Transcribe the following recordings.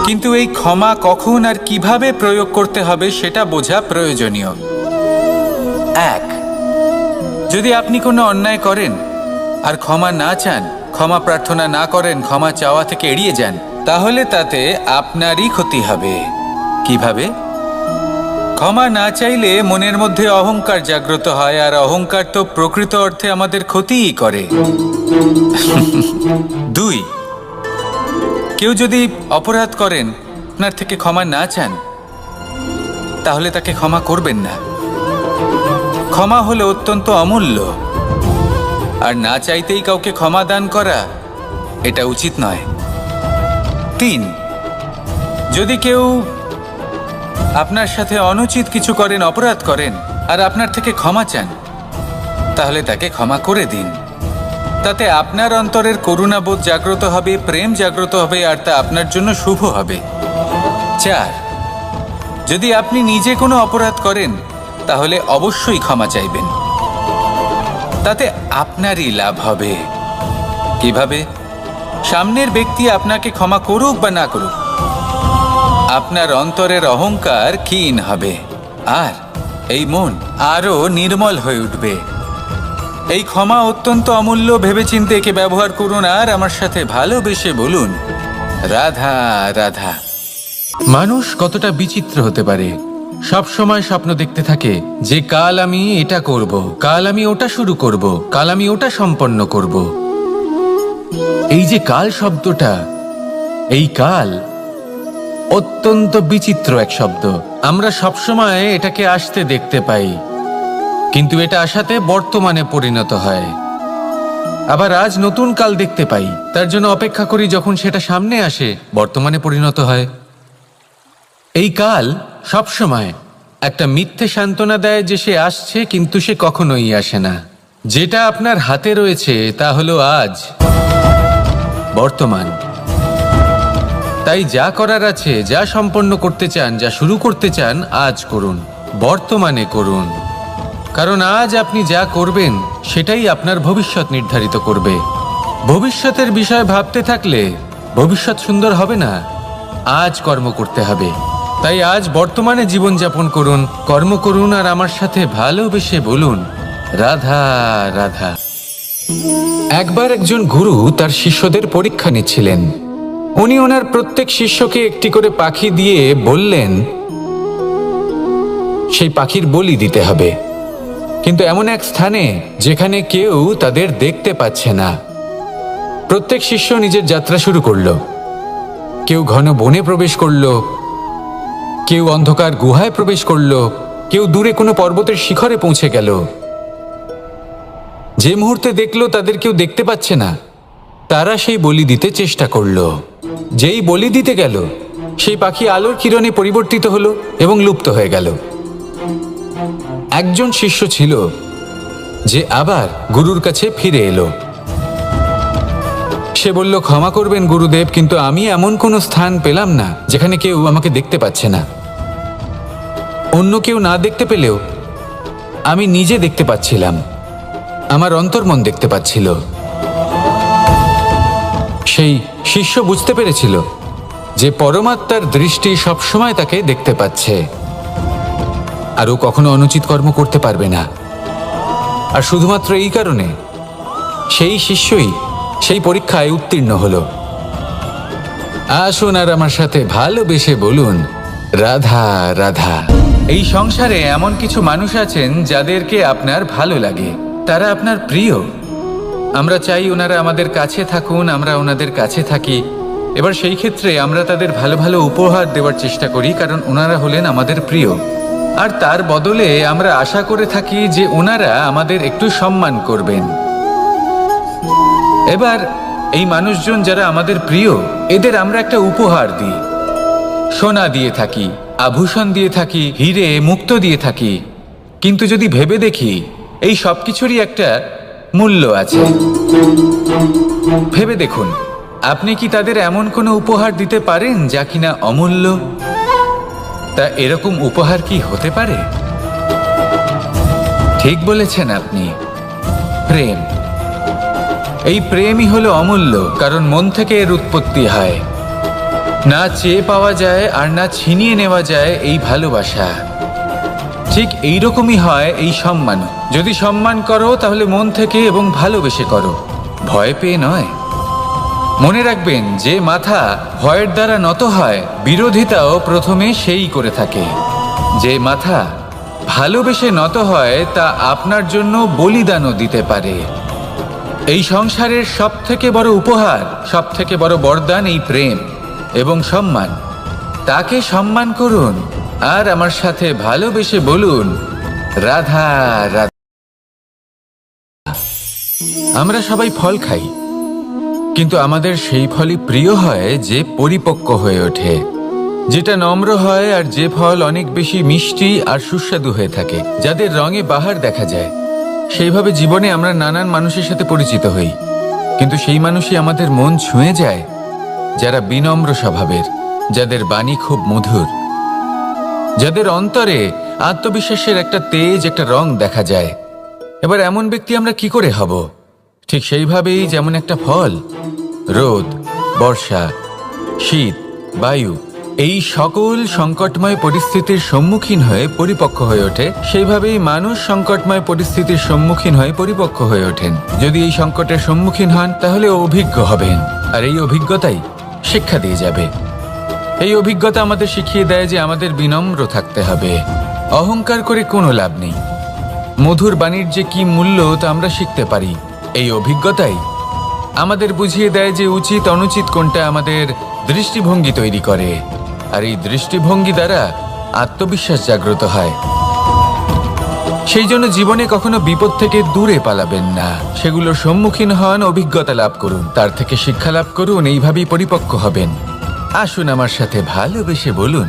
কিন্তু এই ক্ষমা কখন আর কিভাবে প্রয়োগ করতে হবে সেটা বোঝা প্রয়োজনীয়। এক, যদি আপনি কোনো অন্যায় করেন আর ক্ষমা না চান, ক্ষমা প্রার্থনা না করেন, ক্ষমা চাওয়া থেকে এড়িয়ে যান, তাহলে তাতে আপনারই ক্ষতি হবে। কিভাবে? ক্ষমা না চাইলে মনের মধ্যে অহংকার জাগ্রত হয়, আর অহংকার তো প্রকৃত অর্থে আমাদের ক্ষতিই করে। দুই, কেউ যদি অপরাধ করেন, আপনার থেকে ক্ষমা না চান, তাহলে তাকে ক্ষমা করবেন না। ক্ষমা হলো অত্যন্ত অমূল্য, আর না চাইতেই কাউকে ক্ষমা দান করা এটা উচিত নয়। তিন, যদি কেউ আপনার সাথে অনুচিত কিছু করেন, অপরাধ করেন, আর আপনার থেকে ক্ষমা চান, তাহলে তাকে ক্ষমা করে দিন। তাতে আপনার অন্তরের করুণাবোধ জাগ্রত হবে, প্রেম জাগ্রত হবে, আর তা আপনার জন্য শুভ হবে। চার, যদি আপনি নিজে কোনো অপরাধ করেন, তাহলে অবশ্যই ক্ষমা চাইবেন। তাতে আপনারই লাভ হবে। কিভাবে? সামনের ব্যক্তি আপনাকে ক্ষমা করুক বা না করুক, আপনার অন্তরের অহংকার ক্ষীণ হবে, আর এই মন আরো নির্মল হয়ে উঠবে। এই ক্ষমা অত্যন্ত অমূল্য, ভেবেচিন্তে একে ব্যবহার করুন, আর আমার সাথে ভালোবেসে বলুন, রাধা রাধা। মানুষ কতটা বিচিত্র হতে পারে। সব সময় স্বপ্ন দেখতে থাকে যে কাল আমি এটা করব, কাল আমি ওটা শুরু করব, কাল আমি ওটা সম্পন্ন করব। এই যে কাল শব্দটা, এই কাল অত্যন্ত বিচিত্র এক শব্দ। আমরা সবসময় এটাকে আসতে দেখতে পাই, কিন্তু এটা আসাতে বর্তমানে পরিণত হয়। আবার আজ নতুন কাল দেখতে পাই, তার জন্য অপেক্ষা করি, যখন সেটা সামনে আসে বর্তমানে পরিণত হয়। এই কাল সবসময় একটা মিথ্যে সান্ত্বনা দেয় যে সে আসছে, কিন্তু সে কখনোই আসে না। যেটা আপনার হাতে রয়েছে তা হলো আজ, বর্তমান। তাই যা করার আছে, যা সম্পন্ন করতে চান, যা শুরু করতে চান, আজ করুন, বর্তমানে করুন। কারণ আজ আপনি যা করবেন সেটাই আপনার ভবিষ্যৎ নির্ধারিত করবে। ভবিষ্যতের বিষয় ভাবতে থাকলে ভবিষ্যৎ সুন্দর হবে না। আজ কর্ম করতে হবে। তাই আজ বর্তমানে জীবনযাপন করুন, কর্ম করুন, আর আমার সাথে ভালোবেসে বলুন, রাধা রাধা। একবার একজন গুরু তার শিষ্যদের পরীক্ষা নিচ্ছিলেন। উনি ওনার প্রত্যেক শিষ্যকে একটি করে পাখি দিয়ে বললেন সেই পাখির বলি দিতে হবে, কিন্তু এমন এক স্থানে যেখানে কেউ তাদের দেখতে পাচ্ছে না। প্রত্যেক শিষ্য নিজের যাত্রা শুরু করলো। কেউ ঘন বনে প্রবেশ করলো, কেউ অন্ধকার গুহায় প্রবেশ করলো, কেউ দূরে কোনো পর্বতের শিখরে পৌঁছে গেল। যে মুহূর্তে দেখলো তাদের কেউ দেখতে পাচ্ছে না, তারা সেই বলি দিতে চেষ্টা করলো। যেই বলি দিতে গেল, সেই পাখি আলোর কিরণে পরিবর্তিত হলো এবং লুপ্ত হয়ে গেল। একজন শিষ্য ছিল যে আবার গুরুর কাছে ফিরে এলো। সে বলল, ক্ষমা করবেন গুরুদেব, কিন্তু আমি এমন কোনো স্থান পেলাম না যেখানে কেউ আমাকে দেখতে পাচ্ছে না। অন্য কেউ না দেখতে পেলেও আমি নিজে দেখতে পাচ্ছিলাম, আমার অন্তর্মন দেখতে পাচ্ছিল। সেই শিষ্য বুঝতে পেরেছিল যে পরমাত্মার দৃষ্টি সবসময় তাকে দেখতে পাচ্ছে, আর ও কখনো অনুচিত কর্ম করতে পারবে না। আর শুধুমাত্র এই কারণে সেই শিষ্যই সেই পরীক্ষায় উত্তীর্ণ হলো। আসুন আর আমার সাথে ভালোবেসে বলুন, রাধা রাধা। এই সংসারে এমন কিছু মানুষ আছেন যাদেরকে আপনার ভালো লাগে, তারা আপনার প্রিয়। আমরা চাই ওনারা আমাদের কাছে থাকুন, আমরা ওনাদের কাছে থাকি। এবার সেই ক্ষেত্রে আমরা তাদের ভালো ভালো উপহার দেওয়ার চেষ্টা করি, কারণ ওনারা হলেন আমাদের প্রিয়। আর তার বদলে আমরা আশা করে থাকি যে ওনারা আমাদের একটু সম্মান করবেন। এবার এই মানুষজন যারা আমাদের প্রিয়, এদের আমরা একটা উপহার দিই। সোনা দিয়ে থাকি, আভূষণ দিয়ে থাকি, হিরে মুক্তো দিয়ে থাকি। কিন্তু যদি ভেবে দেখি, এই সব কিছুরই একটা মূল্য আছে। ভেবে দেখুন, আপনি কি তাদের এমন কোনো উপহার দিতে পারেন যা কিনা অমূল্য? তা এরকম উপহার কি হতে পারে? ঠিক বলেছেন আপনি, প্রেম। এই প্রেমই হলো অমূল্য, কারণ মন থেকে এর উৎপত্তি হয়। না চেয়ে পাওয়া যায় আর না ছিনিয়ে নেওয়া যায় এই ভালোবাসা। ঠিক এইরকমই হয় এই সম্মান। যদি সম্মান করো তাহলে মন থেকে এবং ভালোবেসে করো, ভয় পেয়ে নয়। মনে রাখবেন, যে মাথা ভয়ের দ্বারা নত হয়, বিরোধিতাও প্রথমে সেই করে থাকে। যে মাথা ভালোবেসে নত হয় তা আপনার জন্য বলিদানও দিতে পারে। এই সংসারের সব থেকে বড় উপহার, সব থেকে বড় বরদান এই প্রেম এবং সম্মান। তাকে সম্মান করুন আর আমার সাথে ভালোবেসে বলুন, রাধা রাধা। আমরা সবাই ফল খাই, কিন্তু আমাদের সেই ফলই প্রিয় হয় যে পরিপক্ক হয়ে ওঠে, যেটা নম্র হয়, আর যে ফল অনেক বেশি মিষ্টি আর সুস্বাদু হয়ে থাকে, যাদের রঙে বাহার দেখা যায়। সেইভাবে জীবনে আমরা নানান মানুষের সাথে পরিচিত হই, কিন্তু সেই মানুষই আমাদের মন ছুঁয়ে যায় যারা বিনম্র স্বভাবের, যাদের বাণী খুব মধুর, যাদের অন্তরে আত্মবিশ্বাসের একটা তেজ, একটা রং দেখা যায়। এবার এমন ব্যক্তি আমরা কি করে হব? ঠিক সেইভাবেই যেমন একটা ফল রোদ, বর্ষা, শীত, বায়ু এই সকল সংকটময় পরিস্থিতির সম্মুখীন হয়ে পরিপক্ক হয়ে ওঠে, সেইভাবেই মানুষ সংকটময় পরিস্থিতির সম্মুখীন হয়ে পরিপক্ক হয়ে ওঠেন। যদি এই সংকটের সম্মুখীন হন তাহলে অভিজ্ঞ হবেন, আর এই অভিজ্ঞতাই শিক্ষা দিয়ে যাবে। এই অভিজ্ঞতা আমাদের শিখিয়ে দেয় যে আমাদের বিনম্র থাকতে হবে। অহংকার করে কোনো লাভ নেই। মধুর বাণীর যে কি মূল্য তা আমরা শিখতে পারি। এই অভিজ্ঞতাই আমাদের বুঝিয়ে দেয় যে উচিত অনুচিত কোনটা, আমাদের দৃষ্টিভঙ্গি তৈরি করে, আর এই দৃষ্টিভঙ্গি দ্বারা আত্মবিশ্বাস জাগ্রত হয়। সেই জন্য জীবনে কখনো বিপদ থেকে দূরে পালাবেন না, সেগুলোর সম্মুখীন হন, অভিজ্ঞতা লাভ করুন, তার থেকে শিক্ষা লাভ করুন, এইভাবেই পরিপক্ক হবেন। আসুন আমার সাথে ভালোবেসে বলুন,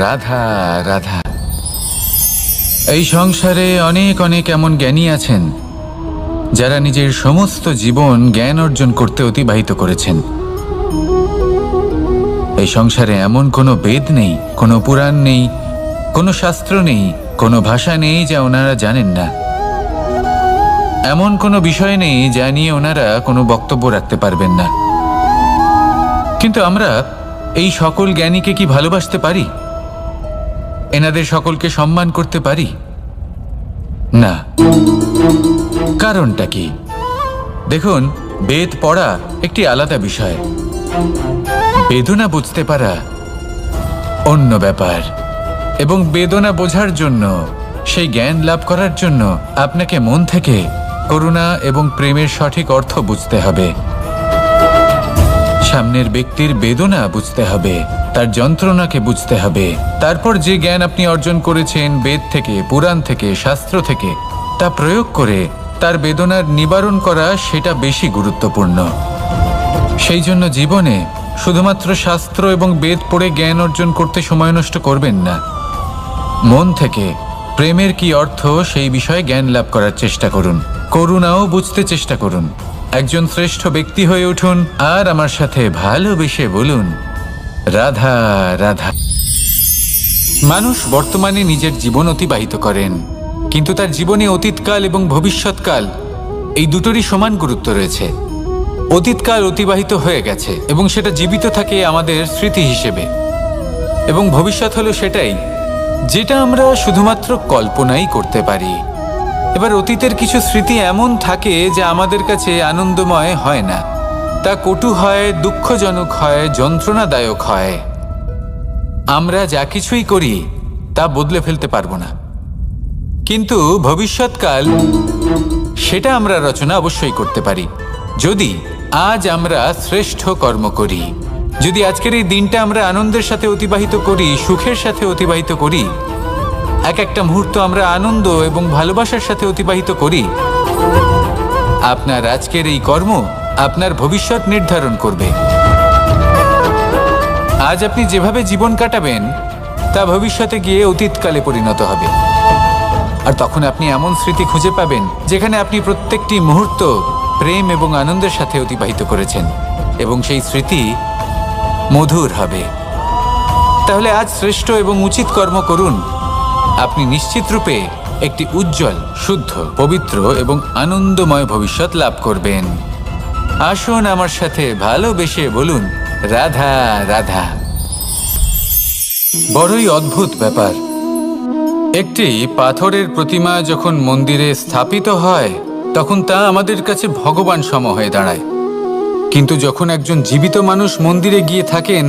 রাধা রাধা। এই সংসারে অনেক অনেক এমন জ্ঞানী আছেন যারা নিজের সমস্ত জীবন জ্ঞান অর্জন করতে অতিবাহিত করেছেন। এই সংসারে এমন কোনো বেদ নেই, কোনো পুরাণ নেই, কোনো শাস্ত্র নেই, কোনো ভাষা নেই যা ওনারা জানেন না। এমন কোনো বিষয় নেই যা নিয়ে ওনারা কোনো বক্তব্য রাখতে পারবেন না। কিন্তু আমরা এই সকল জ্ঞানীকে কি ভালোবাসতে পারি? এনাদের সকলকে সম্মান করতে পারি না। কারণটা কি? দেখুন, বেদ পড়া একটি আলাদা বিষয়, বেদনা বুঝতে পারা অন্য ব্যাপার। এবং বেদনা বোঝার জন্য, সেই জ্ঞান লাভ করার জন্য আপনাকে মন থেকে করুণা এবং প্রেমের সঠিক অর্থ বুঝতে হবে। সামনের ব্যক্তির বেদনা বুঝতে হবে, তার যন্ত্রণাকে বুঝতে হবে। তারপর যে জ্ঞান আপনি অর্জন করেছেন বেদ থেকে, পুরাণ থেকে, শাস্ত্র থেকে, তা প্রয়োগ করে তার বেদনার নিবারণ করা, সেটা বেশি গুরুত্বপূর্ণ। সেই জন্য জীবনে শুধুমাত্র শাস্ত্র এবং বেদ পড়ে জ্ঞান অর্জন করতে সময় নষ্ট করবেন না। মন থেকে প্রেমের কি অর্থ সেই বিষয়ে জ্ঞান লাভ করার চেষ্টা করুন, করুণাও বুঝতে চেষ্টা করুন। একজন শ্রেষ্ঠ ব্যক্তি হয়ে উঠুন আর আমার সাথে ভালোবেসে বলুন, রাধা রাধা। মানুষ বর্তমানে নিজের জীবন অতিবাহিত করেন, কিন্তু তার জীবনে অতীতকাল এবং ভবিষ্যৎকাল এই দুটোরই সমান গুরুত্ব রয়েছে। অতীতকাল অতিবাহিত হয়ে গেছে এবং সেটা জীবিত থাকে আমাদের স্মৃতি হিসেবে, এবং ভবিষ্যৎ হলো সেটাই যেটা আমরা শুধুমাত্র কল্পনাই করতে পারি। এবার অতীতের কিছু স্মৃতি এমন থাকে যা আমাদের কাছে আনন্দময় হয় না, তা কটু হয়, দুঃখজনক হয়, যন্ত্রণাদায়ক হয়। আমরা যা কিছুই করি তা বদলে ফেলতে পারবো না, কিন্তু ভবিষ্যৎকাল সেটা আমরা রচনা অবশ্যই করতে পারি, যদি আজ আমরা শ্রেষ্ঠ কর্ম করি। যদি আজকের এই দিনটা আমরা আনন্দের সাথে অতিবাহিত করি, সুখের সাথে অতিবাহিত করি, এক একটা মুহূর্ত আমরা আনন্দ এবং ভালোবাসার সাথে অতিবাহিত করি, আপনার আজকের এই কর্ম আপনার ভবিষ্যৎ নির্ধারণ করবে। আজ আপনি যেভাবে জীবন কাটাবেন তা ভবিষ্যতে গিয়ে অতীতকালে পরিণত হবে, আর তখন আপনি এমন স্মৃতি খুঁজে পাবেন যেখানে আপনি প্রত্যেকটি মুহূর্ত প্রেম এবং আনন্দের সাথে অতিবাহিত করেছেন, এবং সেই স্মৃতি মধুর হবে। তাহলে আজ শ্রেষ্ঠ এবং উচিত কর্ম করুন, আপনি নিশ্চিত রূপে একটি উজ্জ্বল, শুদ্ধ, পবিত্র এবং আনন্দময় ভবিষ্যৎ লাভ করবেন। আসুন আমার সাথে ভালোবেসে বলুন, রাধা রাধা। বড়ই অদ্ভুত ব্যাপার। একটি পাথরের প্রতিমা যখন মন্দিরে স্থাপিত হয় তখন তা আমাদের কাছে ভগবান সম হয়ে দাঁড়ায়, কিন্তু যখন একজন জীবিত মানুষ মন্দিরে গিয়ে থাকেন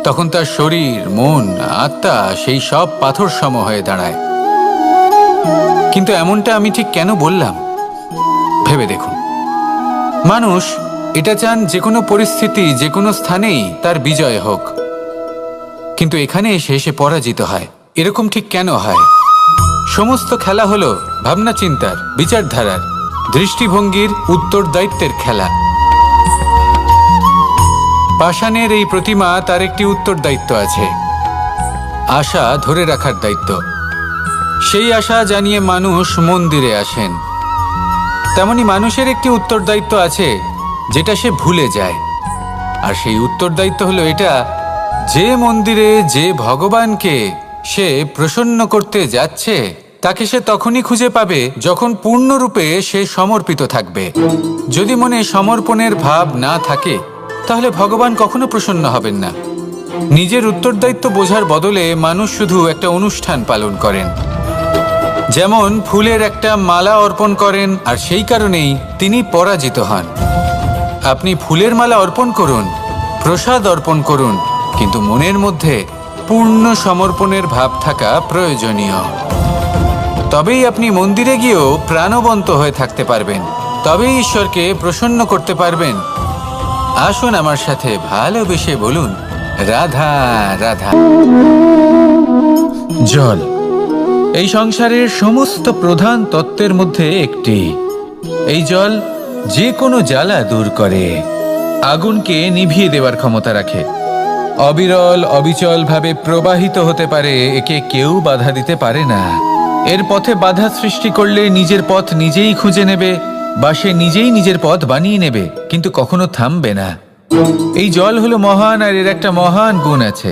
তখন তার শরীর, মন, আত্মা সেই সব পাথর সম হয়ে দাঁড়ায়। কিন্তু এমনটা আমি ঠিক কেন বললাম ভেবে দেখুন। মানুষ এটা চান যে কোনো পরিস্থিতি, যে কোনো স্থানেই তার বিজয় হোক, কিন্তু এখানে এসে সে পরাজিত হয়। এরকম ঠিক কেন হয়? সমস্ত খেলা হলো ভাবনা চিন্তার, বিচারধারার, দৃষ্টিভঙ্গির, উত্তরদায়িত্বের খেলা। পাষাণের এই প্রতিমা, তার একটি উত্তরদায়িত্ব আছে, আশা ধরে রাখার দায়িত্ব। সেই আশা জানিয়ে মানুষ মন্দিরে আসেন। তেমনি মানুষের একটি উত্তরদায়িত্ব আছে যেটা সে ভুলে যায়, আর সেই উত্তরদায়িত্ব হলো এটা, যে মন্দিরে যে ভগবানকে সে প্রসন্ন করতে যাচ্ছে তাকে সে তখনই খুঁজে পাবে যখন পূর্ণরূপে সে সমর্পিত থাকবে। যদি মনে সমর্পণের ভাব না থাকে তাহলে ভগবান কখনো প্রসন্ন হবেন না। নিজের উত্তরদায়িত্ব বোঝার বদলে মানুষ শুধু একটা অনুষ্ঠান পালন করেন, যেমন ফুলের একটা মালা অর্পণ করেন, আর সেই কারণেই তিনি পরাজিত হন। আপনি ফুলের মালা অর্পণ করুন, প্রসাদ অর্পণ করুন, কিন্তু মনের মধ্যে পূর্ণ সমর্পণের ভাব থাকা প্রয়োজনীয়। তবেই আপনি মন্দিরে গিয়েও প্রাণবন্ত হয়ে থাকতে পারবেন, তবেই ঈশ্বরকে প্রসন্ন করতে পারবেন। আসুন আমার সাথে ভালোবেসে বলুন, রাধা রাধা। জল এই সংসারের সমস্ত প্রধান তত্ত্বের মধ্যে একটি। এই জল যে কোনো জ্বালা দূর করে, আগুনকে নিভিয়ে দেওয়ার ক্ষমতা রাখে, অবিরল অবিচল ভাবে প্রবাহিত হতে পারে, একে কেউ বাধা দিতে পারে না। এর পথে বাধা সৃষ্টি করলে নিজের পথ নিজেই খুঁজে নেবে, বা সে নিজেই নিজের পথ বানিয়ে নেবে, কিন্তু কখনো থামবে না। এই জল হলো মহান, আর এর একটা মহান গুণ আছে,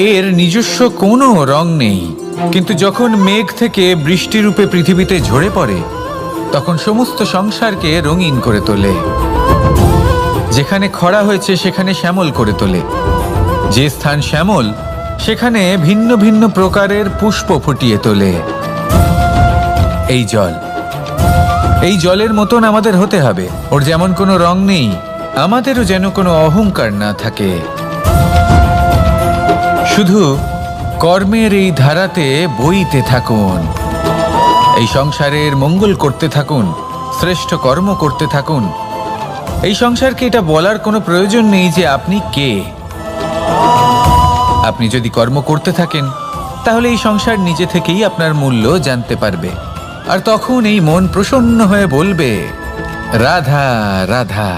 এর নিজস্ব কোনো রং নেই, কিন্তু যখন মেঘ থেকে বৃষ্টিরূপে পৃথিবীতে ঝরে পড়ে তখন সমস্ত সংসারকে রঙিন করে তোলে। যেখানে খরা হয়েছে সেখানে শ্যামল করে তোলে, যে স্থান শ্যামল সেখানে ভিন্ন ভিন্ন প্রকারের পুষ্প ফুটিয়ে তোলে। এই জল, এই জলের মতন আমাদের হতে হবে। ওর যেমন কোনো রং নেই, আমাদেরও যেন কোনো অহংকার না থাকে। শুধু কর্মের এই ধারাতে বইতে থাকুন, এই সংসারের মঙ্গল করতে থাকুন, শ্রেষ্ঠ কর্ম করতে থাকুন। এই সংসারকে এটা বলার কোনো প্রয়োজন নেই যে আপনি কে। আপনি যদি কর্ম করতে থাকেন তাহলে এই সংসার নিজে থেকেই আপনার মূল্য জানতে পারবে, আর তখন এই মন প্রসন্ন হয়ে বলবে, রাধা রাধা।